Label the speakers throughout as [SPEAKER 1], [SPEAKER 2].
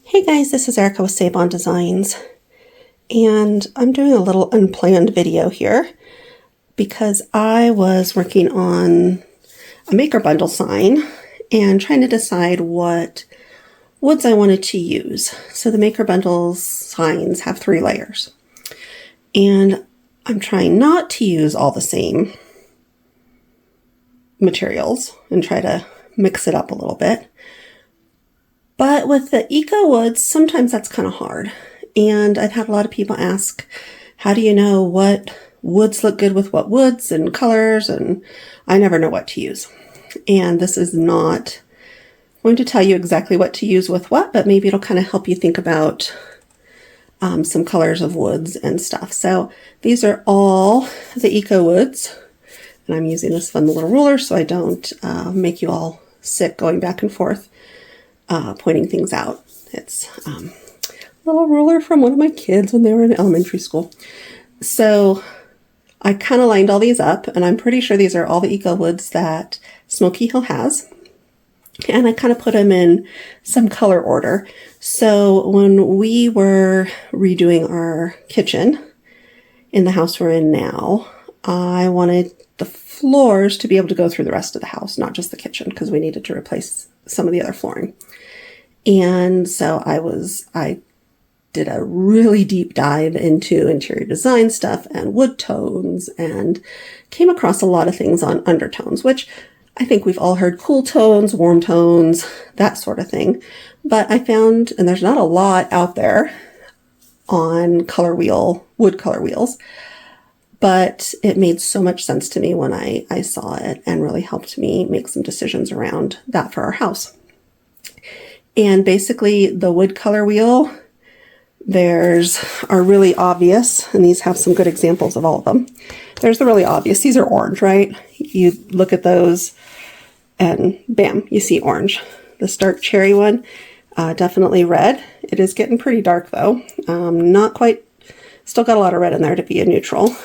[SPEAKER 1] Hey guys, this is Erica with Sabon Designs, and I'm doing a little unplanned video here because I was working on a maker bundle sign and trying to decide what woods I wanted to use. So the maker bundles signs have 3 layers, and I'm trying not to use all the same materials and try to mix it up a little bit. But with the Eco Woods, sometimes that's kind of hard. And I've had a lot of people ask, how do you know what woods look good with what woods and colors? And I never know what to use. And this is not going to tell you exactly what to use with what, but maybe it'll kind of help you think about some colors of woods and stuff. So these are all the Eco Woods. And I'm using this fun little ruler so I don't make you all sick going back and forth. Pointing things out. It's a little ruler from one of my kids when they were in elementary school. So I kind of lined all these up, and I'm pretty sure these are all the Eco Woods that Smokey Hill has. And I kind of put them in some color order. So when we were redoing our kitchen in the house we're in now, I wanted the floors to be able to go through the rest of the house, not just the kitchen, because we needed to replace some of the other flooring. And so I did a really deep dive into interior design stuff and wood tones and came across a lot of things on undertones, which I think we've all heard: cool tones, warm tones, that sort of thing. But I found, and there's not a lot out there on wood color wheels, but it made so much sense to me when I saw it and really helped me make some decisions around that for our house. And basically the wood color wheel, are really obvious, and these have some good examples of all of them. There's the really obvious. These are orange, right? You look at those and bam, you see orange. The dark cherry one, definitely red. It is getting pretty dark though. Not quite, still got a lot of red in there to be a neutral.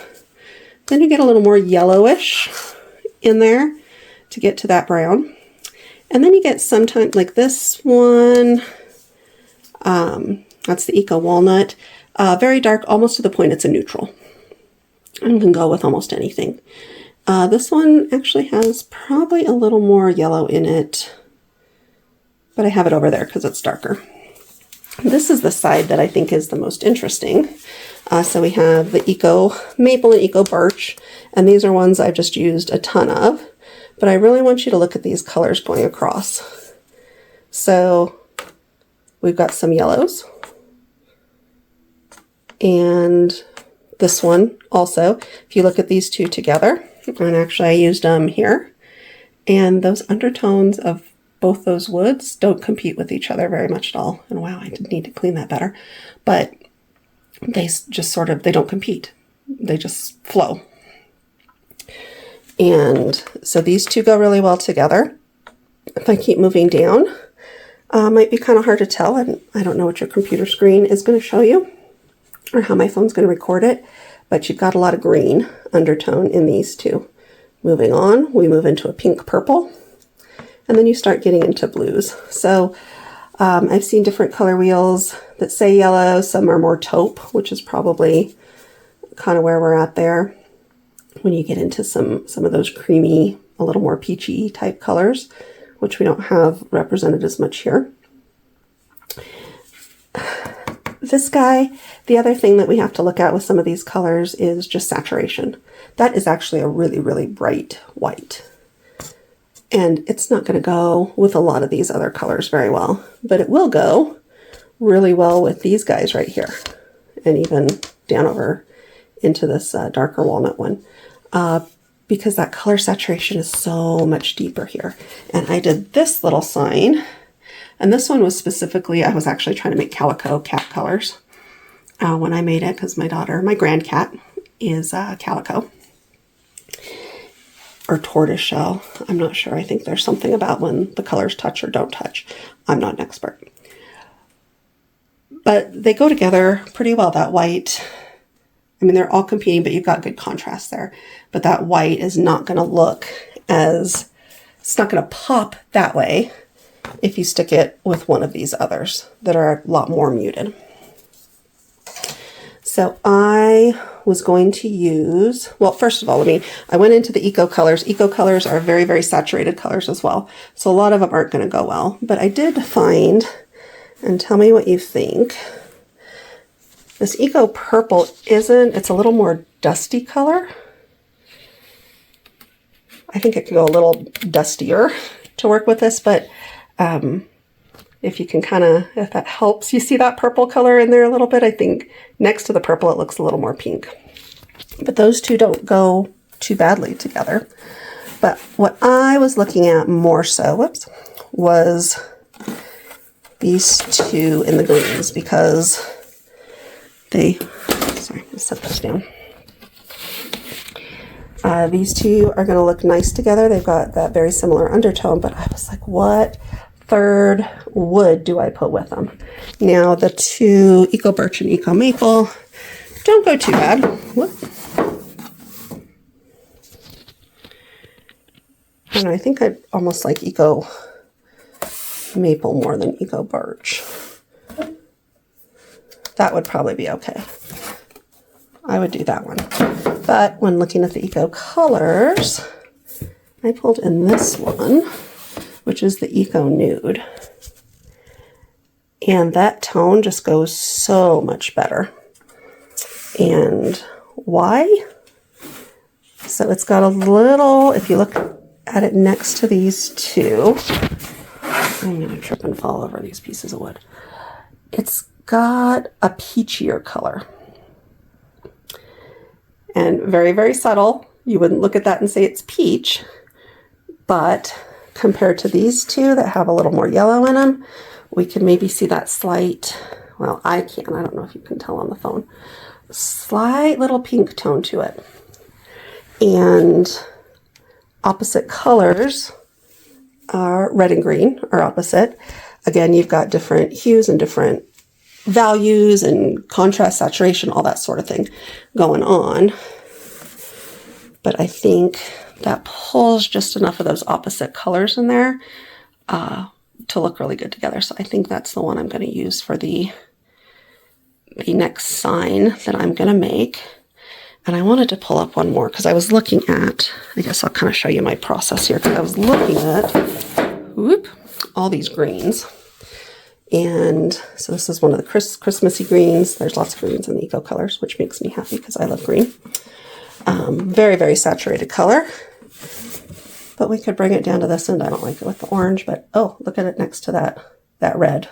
[SPEAKER 1] Then you get a little more yellowish in there to get to that brown. And then you get sometimes, like this one, that's the Eco Walnut, very dark, almost to the point it's a neutral. And can go with almost anything. This one actually has probably a little more yellow in it, but I have it over there because it's darker. This is the side that I think is the most interesting. So we have the Eco Maple and Eco Birch, and these are ones I've just used a ton of. But I really want you to look at these colors going across. So we've got some yellows. And this one also, if you look at these two together, and actually I used them here, and those undertones of both those woods don't compete with each other very much at all. And wow, I did need to clean that better. But they just they don't compete. They just flow. And so these two go really well together. If I keep moving down, might be kind of hard to tell, and I don't know what your computer screen is going to show you or how my phone's going to record it, but you've got a lot of green undertone in these two. Moving on, we move into a pink purple, and then you start getting into blues. So I've seen different color wheels that say yellow. Some are more taupe, which is probably kind of where we're at there. When you get into some of those creamy, a little more peachy type colors, which we don't have represented as much here. This guy, the other thing that we have to look at with some of these colors is just saturation. That is actually a really, really bright white. And it's not going to go with a lot of these other colors very well, but it will go really well with these guys right here. And even down over into this darker walnut one. Because that color saturation is so much deeper here. And I did this little sign, and this one was specifically, I was actually trying to make calico cat colors when I made it, because my grand cat is calico or tortoiseshell. I'm not sure. I think there's something about when the colors touch or don't touch. I'm not an expert. But they go together pretty well, that white. I mean, they're all competing, but you've got good contrast there. But that white is not going to it's not going to pop that way if you stick it with one of these others that are a lot more muted. So I was going to use, well, first of all, I went into the Eco colors. Eco colors are very, very saturated colors as well. So a lot of them aren't going to go well. But I did find, and tell me what you think, this Eco purple it's a little more dusty color. I think it could go a little dustier to work with this, but if you can if that helps, you see that purple color in there a little bit. I think next to the purple, it looks a little more pink. But those two don't go too badly together. But what I was looking at more so, was these two in the greens, because sorry, let's set those down. These two are going to look nice together. They've got that very similar undertone, but I was like, what third wood do I put with them? Now, the two Eco Birch and Eco Maple don't go too bad. Whoop. And I think I'd almost like Eco Maple more than Eco Birch. That would probably be okay. I would do that one. But when looking at the Eco colors, I pulled in this one, which is the Eco Nude. And that tone just goes so much better. And why? So it's got a little, if you look at it next to these two, I'm going to trip and fall over these pieces of wood. It's got a peachier color. And very, very subtle. You wouldn't look at that and say it's peach, but compared to these two that have a little more yellow in them, we can maybe see that slight, well, I can, I don't know if you can tell on the phone, slight little pink tone to it. And opposite colors are red and green are opposite. Again, you've got different hues and different values and contrast, saturation, all that sort of thing going on. But I think that pulls just enough of those opposite colors in there to look really good together. So I think that's the one I'm going to use for the next sign that I'm going to make. And I wanted to pull up one more because I was looking at, I guess I'll kind of show you my process here, because I was looking at all these greens. And so this is one of the Christmassy greens. There's lots of greens in the Eco colors, which makes me happy because I love green. Very, very saturated color. But we could bring it down to this end. I don't like it with the orange, but oh, look at it next to that red.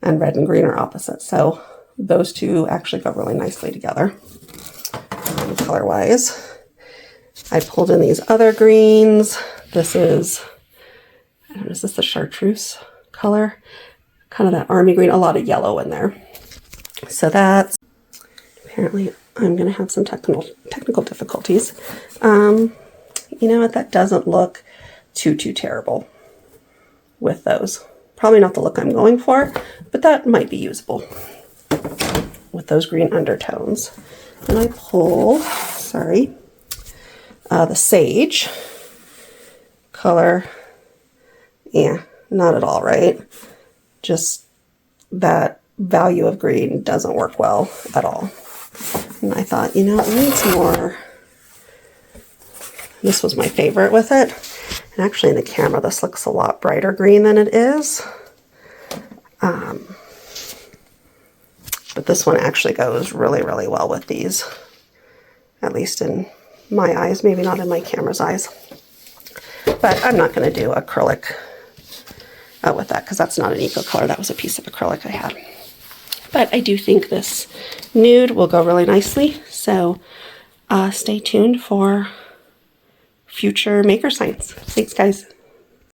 [SPEAKER 1] And red and green are opposite. So those two actually go really nicely together. Color-wise. I pulled in these other greens. This is, I don't know, is this the chartreuse color? Kind of that army green, a lot of yellow in there. So that's, apparently I'm going to have some technical difficulties. You know what, that doesn't look too terrible with those. Probably not the look I'm going for, but that might be usable with those green undertones. And I pulled, the sage color. Yeah, not at all right. Just that value of green doesn't work well at all. And I thought, you know, it needs more. This was my favorite with it. And actually in the camera, this looks a lot brighter green than it is. But this one actually goes really, really well with these. At least in my eyes, maybe not in my camera's eyes. But I'm not going to do acrylic with that because that's not an Eco color. That was a piece of acrylic I had. But I do think this nude will go really nicely. So stay tuned for future maker signs. Thanks, guys.